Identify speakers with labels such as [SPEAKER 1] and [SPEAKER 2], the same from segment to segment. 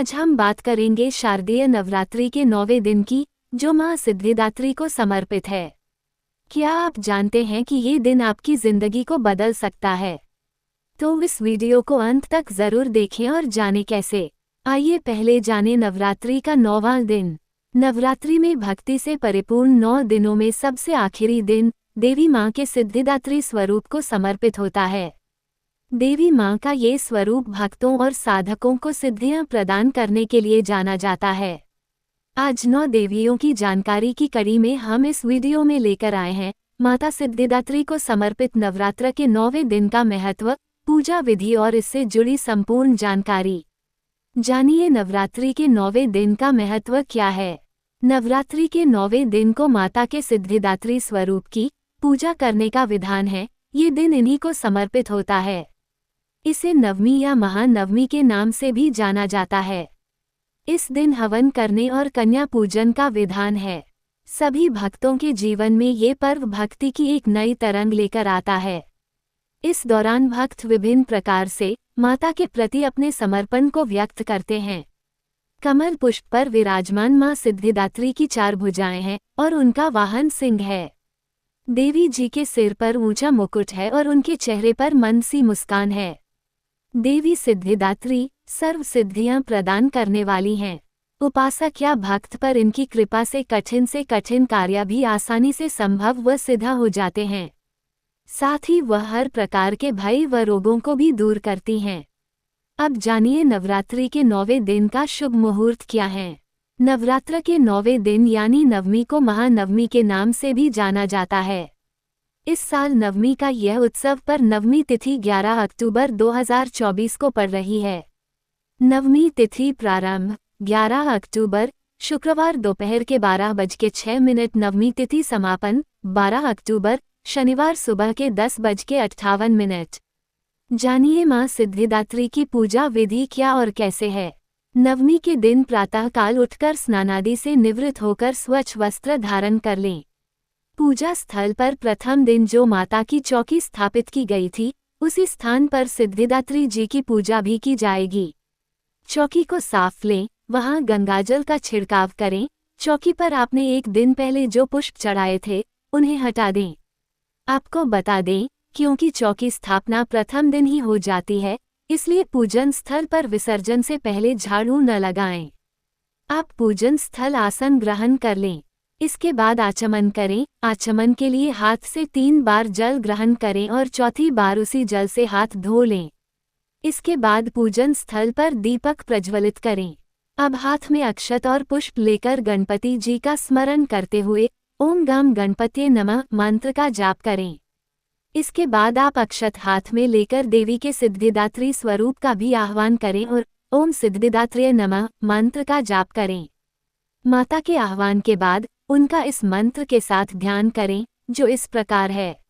[SPEAKER 1] आज हम बात करेंगे शारदीय नवरात्रि के 9वें दिन की, जो मां सिद्धिदात्री को समर्पित है। क्या आप जानते हैं कि ये दिन आपकी जिंदगी को बदल सकता है? तो इस वीडियो को अंत तक जरूर देखें और जानें कैसे। आइए पहले जानें नवरात्रि का 9वां दिन। नवरात्रि में भक्ति से परिपूर्ण 9 दिनों में सबसे आखिरी दिन देवी मां के सिद्धिदात्री स्वरूप को समर्पित होता है। देवी मां का ये स्वरूप भक्तों और साधकों को सिद्धियां प्रदान करने के लिए जाना जाता है। आज 9 देवियों की जानकारी की कड़ी में हम इस वीडियो में लेकर आए हैं माता सिद्धिदात्री को समर्पित नवरात्र के 9वें दिन का महत्व, पूजा विधि और इससे जुड़ी संपूर्ण जानकारी। जानिए नवरात्रि के 9वें दिन का महत्व क्या है। नवरात्रि के 9वें दिन को माता के सिद्धिदात्री स्वरूप की पूजा करने का विधान है। ये दिन इन्हीं को समर्पित होता है। इसे नवमी या महानवमी के नाम से भी जाना जाता है। इस दिन हवन करने और कन्या पूजन का विधान है। सभी भक्तों के जीवन में ये पर्व भक्ति की एक नई तरंग लेकर आता है। इस दौरान भक्त विभिन्न प्रकार से माता के प्रति अपने समर्पण को व्यक्त करते हैं। कमल पुष्प पर विराजमान मां सिद्धिदात्री की 4 भुजाएं हैं और उनका वाहन सिंह है। देवी जी के सिर पर ऊंचा मुकुट है और उनके चेहरे पर मंद सी मुस्कान है। देवी सिद्धिदात्री सर्व सिद्धियां प्रदान करने वाली हैं। उपासक या भक्त पर इनकी कृपा से कठिन कार्य भी आसानी से संभव व सिद्ध हो जाते हैं। साथ ही वह हर प्रकार के भय व रोगों को भी दूर करती हैं। अब जानिए नवरात्रि के 9वें दिन का शुभ मुहूर्त क्या है। नवरात्र के 9वें दिन यानी नवमी को महानवमी के नाम से भी जाना जाता है। इस साल नवमी का यह उत्सव पर नवमी तिथि 11 अक्टूबर 2024 को पड़ रही है। नवमी तिथि प्रारंभ 11 अक्टूबर शुक्रवार दोपहर के 12:06। नवमी तिथि समापन 12 अक्टूबर शनिवार सुबह के 10:58। जानिए मां सिद्धिदात्री की पूजा विधि क्या और कैसे है। नवमी के दिन प्रातःकाल उठकर स्नानादि से निवृत्त होकर स्वच्छ वस्त्र धारण कर लें। पूजा स्थल पर प्रथम दिन जो माता की चौकी स्थापित की गई थी, उसी स्थान पर सिद्धिदात्री जी की पूजा भी की जाएगी। चौकी को साफ लें, वहां गंगाजल का छिड़काव करें। चौकी पर आपने एक दिन पहले जो पुष्प चढ़ाए थे, उन्हें हटा दें। आपको बता दें, क्योंकि चौकी स्थापना प्रथम दिन ही हो जाती है, इसलिए पूजन स्थल पर विसर्जन से पहले झाड़ू न लगाएं। आप पूजन स्थल आसन ग्रहण कर लें। इसके बाद आचमन करें। आचमन के लिए हाथ से 3 बार जल ग्रहण करें और चौथी बार उसी जल से हाथ धो लें। इसके बाद पूजन स्थल पर दीपक प्रज्वलित करें। अब हाथ में अक्षत और पुष्प लेकर गणपति जी का स्मरण करते हुए ओम गम गणपतये नमः मंत्र का जाप करें। इसके बाद आप अक्षत हाथ में लेकर देवी के सिद्धिदात्री स्वरूप का भी आह्वान करें और ओम सिद्धिदात्रिये नमः मंत्र का जाप करें। माता के आह्वान के बाद उनका इस मंत्र के साथ ध्यान करें, जो इस प्रकार है।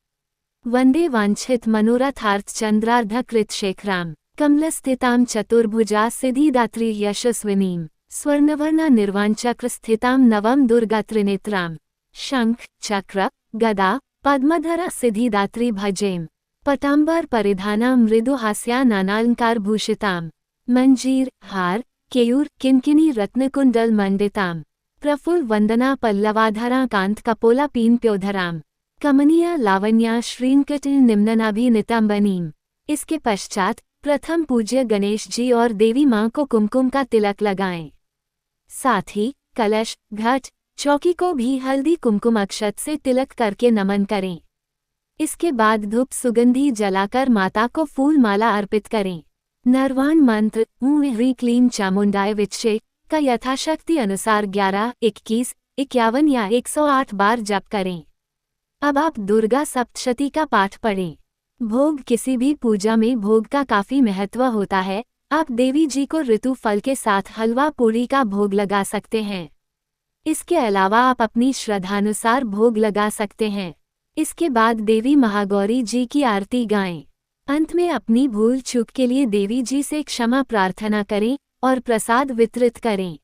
[SPEAKER 1] वंदे वांछित मनोरथार्थ चंद्रार्ध कृत शेखराम कमलस्थितां चतुर्भुजा सिद्धिदात्री यशस्विनीं स्वर्णवर्णा निर्वाणचक्र स्थितां नवम दुर्गा त्रिनेत्रां शंख चक्र गदा पद्मधरा सिद्धिदात्री भजेम पटांबर परिधानां मृदु हास्या नानालंकार भूषितां मंजीर हार केयूर किंकिनी रत्नकुंडल मंडितां प्रफुल्ल वंदना पल्लवाधरा कांत कपोला पीन प्योधराम कमनीया लावण्या श्रींकटिल निम्ननाभिनितंबनीम। इसके पश्चात प्रथम पूज्य गणेश जी और देवी मां को कुमकुम का तिलक लगाएं। साथ ही कलश घट चौकी को भी हल्दी कुमकुम अक्षत से तिलक करके नमन करें। इसके बाद धूप सुगंधी जलाकर माता को फूल माला अर्पित करें। नरवाण मंत्र ॐ ह्रीं क्लीं चामुंडाय विच्चे का यथाशक्ति अनुसार 11, 21, 51 या 108 बार जप करें। अब आप दुर्गा सप्तशती का पाठ पढ़ें। भोग किसी भी पूजा में भोग का काफी महत्व होता है। आप देवी जी को ऋतु फल के साथ हलवा पूड़ी का भोग लगा सकते हैं। इसके अलावा आप अपनी श्रद्धानुसार भोग लगा सकते हैं। इसके बाद देवी महागौरी जी की आरती गाएं। अंत में अपनी भूल चूक के लिए देवी जी से क्षमा प्रार्थना करें और प्रसाद वितरित करें।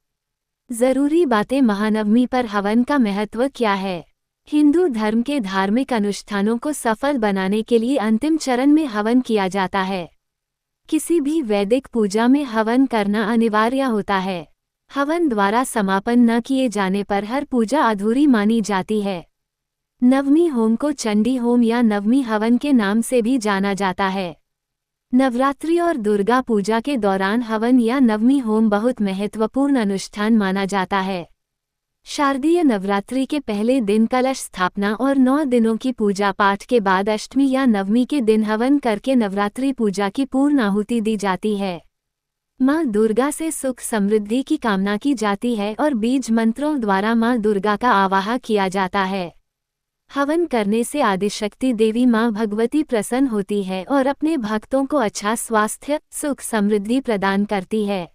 [SPEAKER 1] जरूरी बातें। महानवमी पर हवन का महत्व क्या है। हिंदू धर्म के धार्मिक अनुष्ठानों को सफल बनाने के लिए अंतिम चरण में हवन किया जाता है। किसी भी वैदिक पूजा में हवन करना अनिवार्य होता है। हवन द्वारा समापन न किए जाने पर हर पूजा अधूरी मानी जाती है। नवमी होम को चंडी होम या नवमी हवन के नाम से भी जाना जाता है। नवरात्रि और दुर्गा पूजा के दौरान हवन या नवमी होम बहुत महत्वपूर्ण अनुष्ठान माना जाता है। शारदीय नवरात्रि के पहले दिन कलश स्थापना और 9 दिनों की पूजा पाठ के बाद अष्टमी या नवमी के दिन हवन करके नवरात्रि पूजा की पूर्ण आहुति दी जाती है। माँ दुर्गा से सुख समृद्धि की कामना की जाती है और बीज मंत्रों द्वारा माँ दुर्गा का आवाहन किया जाता है। हवन करने से आदिशक्ति देवी माँ भगवती प्रसन्न होती है और अपने भक्तों को अच्छा स्वास्थ्य, सुख समृद्धि प्रदान करती है।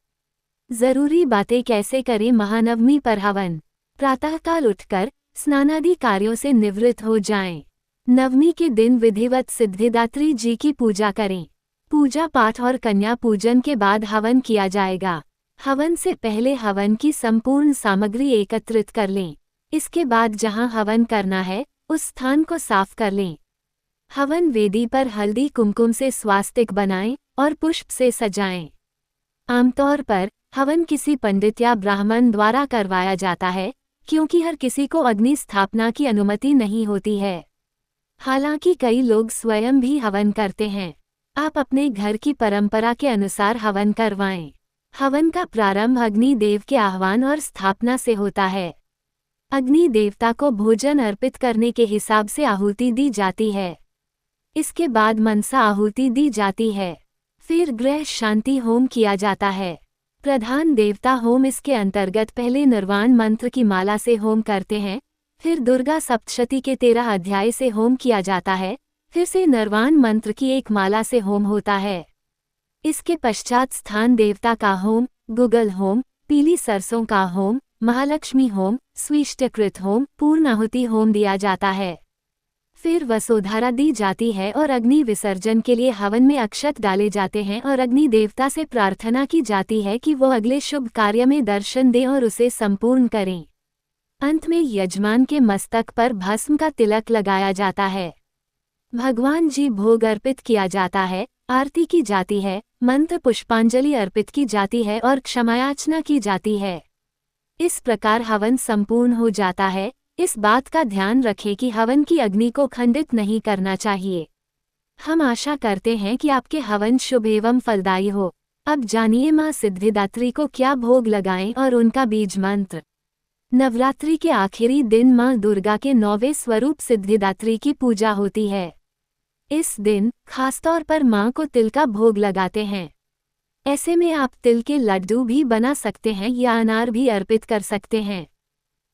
[SPEAKER 1] जरूरी बातें कैसे करें महानवमी पर हवन। प्रातःकाल उठकर स्नानादि कार्यों से निवृत्त हो जाएं। नवमी के दिन विधिवत सिद्धिदात्री जी की पूजा करें। पूजा पाठ और कन्या पूजन के बाद हवन किया जाएगा। हवन से पहले हवन की संपूर्ण सामग्री एकत्रित कर लें। इसके बाद जहां हवन करना है उस स्थान को साफ कर लें। हवन वेदी पर हल्दी कुमकुम से स्वास्तिक बनाएं और पुष्प से सजाएं। आमतौर पर हवन किसी पंडित या ब्राह्मण द्वारा करवाया जाता है, क्योंकि हर किसी को अग्नि स्थापना की अनुमति नहीं होती है। हालांकि कई लोग स्वयं भी हवन करते हैं। आप अपने घर की परंपरा के अनुसार हवन करवाएं। हवन का प्रारंभ अग्नि देव के आह्वान और स्थापना से होता है। अग्नि देवता को भोजन अर्पित करने के हिसाब से आहुति दी जाती है। इसके बाद मनसा आहुति दी जाती है। फिर ग्रह शांति होम किया जाता है। प्रधान देवता होम इसके अंतर्गत पहले निर्वाण मंत्र की माला से होम करते हैं, फिर दुर्गा सप्तशती के 13 अध्याय से होम किया जाता है, फिर से निर्वाण मंत्र की एक माला से होम होता है। इसके पश्चात स्थान देवता का होम, गुगल होम, पीली सरसों का होम, महालक्ष्मी होम, स्विष्टकृत होम, पूर्णाहुति होम दिया जाता है। फिर वसुधारा दी जाती है और अग्नि विसर्जन के लिए हवन में अक्षत डाले जाते हैं और अग्नि देवता से प्रार्थना की जाती है कि वो अगले शुभ कार्य में दर्शन दें और उसे संपूर्ण करें। अंत में यजमान के मस्तक पर भस्म का तिलक लगाया जाता है। भगवान जी भोग अर्पित किया जाता है, आरती की जाती है, मंत्र पुष्पांजलि अर्पित की जाती है और क्षमायाचना की जाती है। इस प्रकार हवन संपूर्ण हो जाता है। इस बात का ध्यान रखें कि हवन की अग्नि को खंडित नहीं करना चाहिए। हम आशा करते हैं कि आपके हवन शुभ एवं फलदायी हो। अब जानिए माँ सिद्धिदात्री को क्या भोग लगाएं और उनका बीज मंत्र। नवरात्रि के आखिरी दिन माँ दुर्गा के 9वें स्वरूप सिद्धिदात्री की पूजा होती है। इस दिन खासतौर पर माँ को तिल का भोग लगाते हैं। ऐसे में आप तिल के लड्डू भी बना सकते हैं या अनार भी अर्पित कर सकते हैं।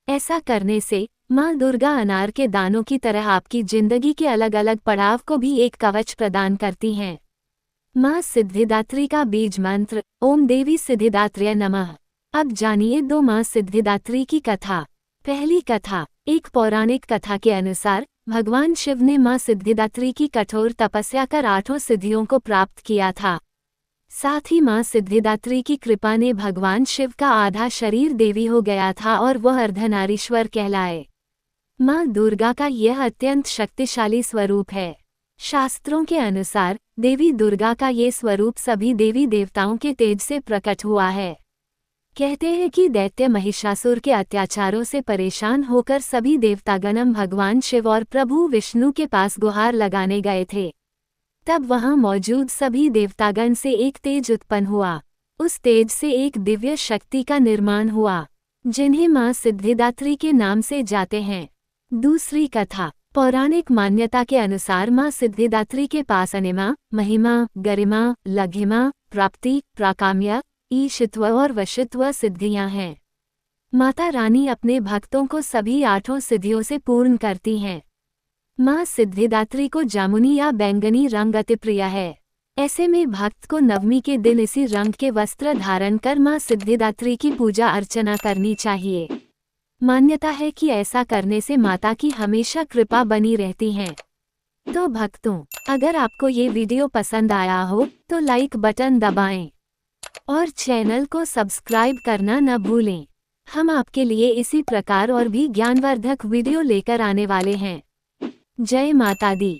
[SPEAKER 1] ऐसा करने से माँ दुर्गा अनार के दानों की तरह आपकी जिंदगी के अलग अलग पड़ाव को भी एक कवच प्रदान करती हैं। माँ सिद्धिदात्री का बीज मंत्र, ओम देवी सिद्धिदात्र्यै नमः। अब जानिए 2 माँ सिद्धिदात्री की कथा। पहली कथा। एक पौराणिक कथा के अनुसार भगवान शिव ने माँ सिद्धिदात्री की कठोर तपस्या कर 8 सिद्धियों को प्राप्त किया था। साथ ही माँ सिद्धिदात्री की कृपा ने भगवान शिव का आधा शरीर देवी हो गया था और वह अर्धनारीश्वर कहलाए। माँ दुर्गा का यह अत्यंत शक्तिशाली स्वरूप है। शास्त्रों के अनुसार देवी दुर्गा का ये स्वरूप सभी देवी देवताओं के तेज से प्रकट हुआ है। कहते हैं कि दैत्य महिषासुर के अत्याचारों से परेशान होकर सभी देवतागणम भगवान शिव और प्रभु विष्णु के पास गुहार लगाने गए थे। तब वहां मौजूद सभी देवतागण से एक तेज उत्पन्न हुआ। उस तेज से एक दिव्य शक्ति का निर्माण हुआ, जिन्हें माँ सिद्धिदात्री के नाम से जाते हैं। दूसरी कथा। पौराणिक मान्यता के अनुसार माँ सिद्धिदात्री के पास अनिमा, महिमा, गरिमा, लघिमा, प्राप्ति, प्राकाम्य, ईशित्व और वशित्व सिद्धियां हैं। माता रानी अपने भक्तों को सभी 8 सिद्धियों से पूर्ण करती हैं। माँ सिद्धिदात्री को जामुनी या बैंगनी रंग अति प्रिय है। ऐसे में भक्त को नवमी के दिन इसी रंग के वस्त्र धारण कर माँ सिद्धिदात्री की पूजा अर्चना करनी चाहिए। मान्यता है कि ऐसा करने से माता की हमेशा कृपा बनी रहती है। तो भक्तों, अगर आपको ये वीडियो पसंद आया हो तो लाइक बटन दबाएं और चैनल को सब्सक्राइब करना न भूलें। हम आपके लिए इसी प्रकार और भी ज्ञानवर्धक वीडियो लेकर आने वाले हैं। जय माता दी।